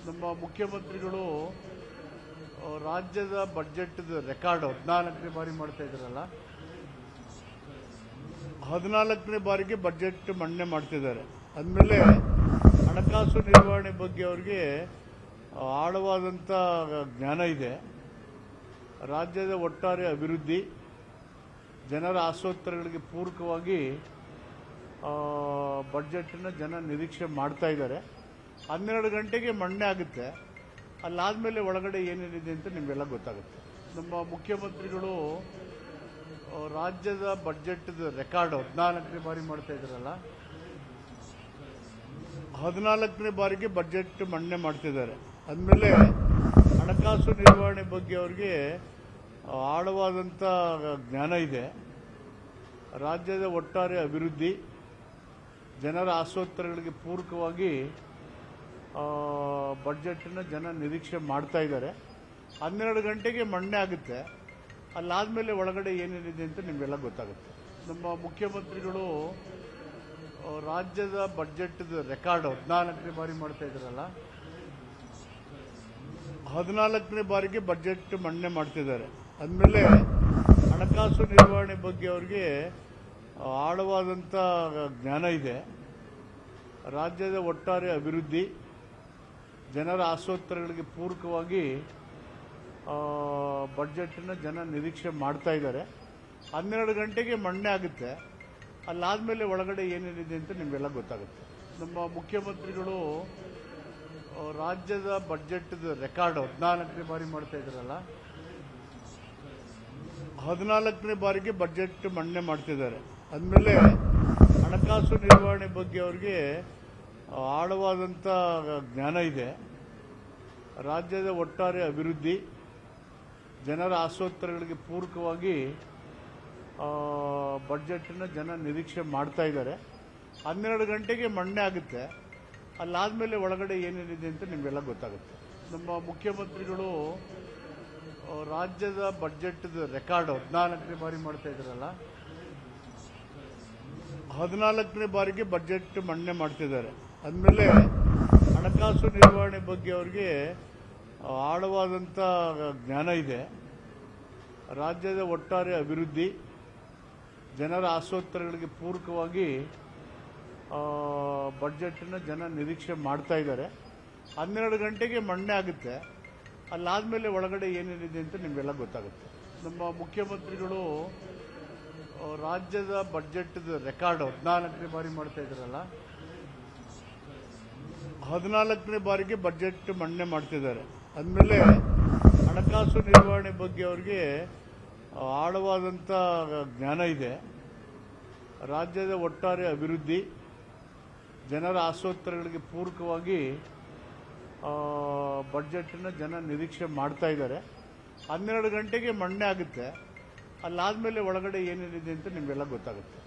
ನಮ್ಮ ಮುಖ್ಯಮಂತ್ರಿಗಳು ರಾಜ್ಯದ ಬಜೆಟ್ ರೆಕಾರ್ಡ್ 14ನೇ ಬಾರಿ ಮಾಡ್ತಾ ಇದ್ದಾರಲ್ಲ, 14ನೇ ಬಾರಿಗೆ ಬಜೆಟ್ ಮಂಡನೆ ಮಾಡ್ತಿದ್ದಾರೆ. ಅಂದಮೇಲೆ ಹಣಕಾಸು ನಿರ್ವಹಣೆ ಬಗ್ಗೆ ಅವರಿಗೆ ಆಳವಾದಂಥ ಜ್ಞಾನ ಇದೆ. ರಾಜ್ಯದ ಒಟ್ಟಾರೆ ಅಭಿವೃದ್ಧಿ, ಜನರ ಆಶೋತ್ತರಗಳಿಗೆ ಪೂರಕವಾಗಿ ಬಜೆಟ್ನ ಜನ ನಿರೀಕ್ಷೆ ಮಾಡ್ತಾ ಇದ್ದಾರೆ. 12 ಗಂಟೆಗೆ ಮಂಡನೆ ಆಗುತ್ತೆ. ಅಲ್ಲಾದಮೇಲೆ ಒಳಗಡೆ ಏನೇನಿದೆ ಅಂತ ನಿಮಗೆಲ್ಲ ಗೊತ್ತಾಗುತ್ತೆ. ನಮ್ಮ ಮುಖ್ಯಮಂತ್ರಿಗಳು ರಾಜ್ಯದ ಬಜೆಟ್ ರೆಕಾರ್ಡ್ 14ನೇ ಬಾರಿ ಮಾಡ್ತಾ ಇದ್ದಾರಲ್ಲ, 14ನೇ ಬಾರಿಗೆ ಬಜೆಟ್ ಮಂಡನೆ ಮಾಡ್ತಿದ್ದಾರೆ. ಅಂದಮೇಲೆ ಹಣಕಾಸು ನಿರ್ವಹಣೆ ಬಗ್ಗೆ ಅವರಿಗೆ ಆಳವಾದಂಥ ಜ್ಞಾನ ಇದೆ. ರಾಜ್ಯದ ಒಟ್ಟಾರೆ ಅಭಿವೃದ್ಧಿ, ಜನರ ಆಶೋತ್ತರಗಳಿಗೆ ಪೂರಕವಾಗಿ ಬಜೆಟ್ನ ಜನ ನಿರೀಕ್ಷೆ ಮಾಡ್ತಾ ಇದ್ದಾರೆ. 12 ಗಂಟೆಗೆ ಮಂಡನೆ ಆಗುತ್ತೆ. ಅಲ್ಲಾದಮೇಲೆ ಒಳಗಡೆ ಏನೇನಿದೆ ಅಂತ ನಿಮಗೆಲ್ಲ ಗೊತ್ತಾಗುತ್ತೆ. ನಮ್ಮ ಮುಖ್ಯಮಂತ್ರಿಗಳು ರಾಜ್ಯದ ಬಜೆಟ್ ರೆಕಾರ್ಡ್ 14ನೇ ಬಾರಿ ಮಾಡ್ತಾ ಇದ್ದಾರಲ್ಲ, 14ನೇ ಬಾರಿಗೆ ಬಜೆಟ್ ಮಂಡನೆ ಮಾಡ್ತಿದ್ದಾರೆ. ಅಂದಮೇಲೆ ಹಣಕಾಸು ನಿರ್ವಹಣೆ ಬಗ್ಗೆ ಅವರಿಗೆ ಆಳವಾದಂಥ ಜ್ಞಾನ ಇದೆ. ರಾಜ್ಯದ ಒಟ್ಟಾರೆ ಅಭಿವೃದ್ಧಿ, ಜನರ ಆಶೋತ್ತರಗಳಿಗೆ ಪೂರಕವಾಗಿ ಬಜೆಟ್ನ ಜನ ನಿರೀಕ್ಷೆ ಮಾಡ್ತಾ ಇದ್ದಾರೆ. 12 ಗಂಟೆಗೆ ಮಂಡನೆ ಆಗುತ್ತೆ. ಅಲ್ಲಾದಮೇಲೆ ಒಳಗಡೆ ಏನೇನಿದೆ ಅಂತ ನಿಮಗೆಲ್ಲ ಗೊತ್ತಾಗುತ್ತೆ. ನಮ್ಮ ಮುಖ್ಯಮಂತ್ರಿಗಳು ರಾಜ್ಯದ ಬಜೆಟ್ ರೆಕಾರ್ಡ್ 14ನೇ ಬಾರಿ ಮಾಡ್ತಾ ಇದ್ದಾರಲ್ಲ, 14ನೇ ಬಾರಿಗೆ ಬಜೆಟ್ ಮಂಡನೆ ಮಾಡ್ತಿದ್ದಾರೆ. ಅಂದಮೇಲೆ ಹಣಕಾಸು ನಿರ್ವಹಣೆ ಬಗ್ಗೆ ಅವರಿಗೆ ಆಳವಾದಂಥ ಜ್ಞಾನ ಇದೆ. ರಾಜ್ಯದ ಒಟ್ಟಾರೆ ಅಭಿವೃದ್ಧಿ, ಜನರ ಆಶೋತ್ತರಗಳಿಗೆ ಪೂರಕವಾಗಿ ಬಜೆಟ್ನ ಜನ ನಿರೀಕ್ಷೆ ಮಾಡ್ತಾ ಇದ್ದಾರೆ. 12 ಗಂಟೆಗೆ ಮಂಡನೆ ಆಗುತ್ತೆ. ಅಲ್ಲಾದಮೇಲೆ ಒಳಗಡೆ ಏನೇನಿದೆ ಅಂತ ನಿಮಗೆಲ್ಲ ಗೊತ್ತಾಗುತ್ತೆ. ನಮ್ಮ ಮುಖ್ಯಮಂತ್ರಿಗಳು ರಾಜ್ಯದ ಬಜೆಟ್ ರೆಕಾರ್ಡ್ 14ನೇ ಬಾರಿ ಮಾಡ್ತಾ ಇದ್ದಾರಲ್ಲ, 14ನೇ ಬಾರಿಗೆ ಬಜೆಟ್ ಮಂಡನೆ ಮಾಡ್ತಿದ್ದಾರೆ. ಅಂದಮೇಲೆ ಹಣಕಾಸು ನಿರ್ವಹಣೆ ಬಗ್ಗೆ ಅವರಿಗೆ ಆಳವಾದಂಥ ಜ್ಞಾನ ಇದೆ. ರಾಜ್ಯದ ಒಟ್ಟಾರೆ ಅಭಿವೃದ್ಧಿ, ಜನರ ಆಶೋತ್ತರಗಳಿಗೆ ಪೂರಕವಾಗಿ ಬಜೆಟ್ನ ಜನ ನಿರೀಕ್ಷೆ ಮಾಡ್ತಾ ಇದ್ದಾರೆ. 12 ಗಂಟೆಗೆ ಮಂಡನೆ ಆಗುತ್ತೆ. ಅಲ್ಲಾದಮೇಲೆ ಒಳಗಡೆ ಏನೇನಿದೆ ಅಂತ ನಿಮಗೆಲ್ಲ ಗೊತ್ತಾಗುತ್ತೆ. ನಮ್ಮ ಮುಖ್ಯಮಂತ್ರಿಗಳು ರಾಜ್ಯದ ಬಜೆಟ್ ರೆಕಾರ್ಡ್ 14ನೇ ಬಾರಿ ಮಾಡ್ತಾ ಇದ್ದಾರಲ್ಲ, 14ನೇ ಬಾರಿಗೆ ಬಜೆಟ್ ಮಂಡನೆ ಮಾಡ್ತಿದ್ದಾರೆ. ಅಂದಮೇಲೆ ಹಣಕಾಸು ನಿರ್ವಹಣೆ ಬಗ್ಗೆ ಅವರಿಗೆ ಆಳವಾದಂಥ ಜ್ಞಾನ ಇದೆ. ರಾಜ್ಯದ ಒಟ್ಟಾರೆ ಅಭಿವೃದ್ಧಿ, ಜನರ ಆಶೋತ್ತರಗಳಿಗೆ ಪೂರಕವಾಗಿ ಬಜೆಟ್ನ ಜನ ನಿರೀಕ್ಷೆ ಮಾಡ್ತಾ ಇದ್ದಾರೆ. 12 ಗಂಟೆಗೆ ಮಂಡನೆ ಆಗುತ್ತೆ. ಅಲ್ಲಾದಮೇಲೆ ಒಳಗಡೆ ಏನೇನಿದೆ ಅಂತ ನಿಮಗೆಲ್ಲ ಗೊತ್ತಾಗುತ್ತೆ.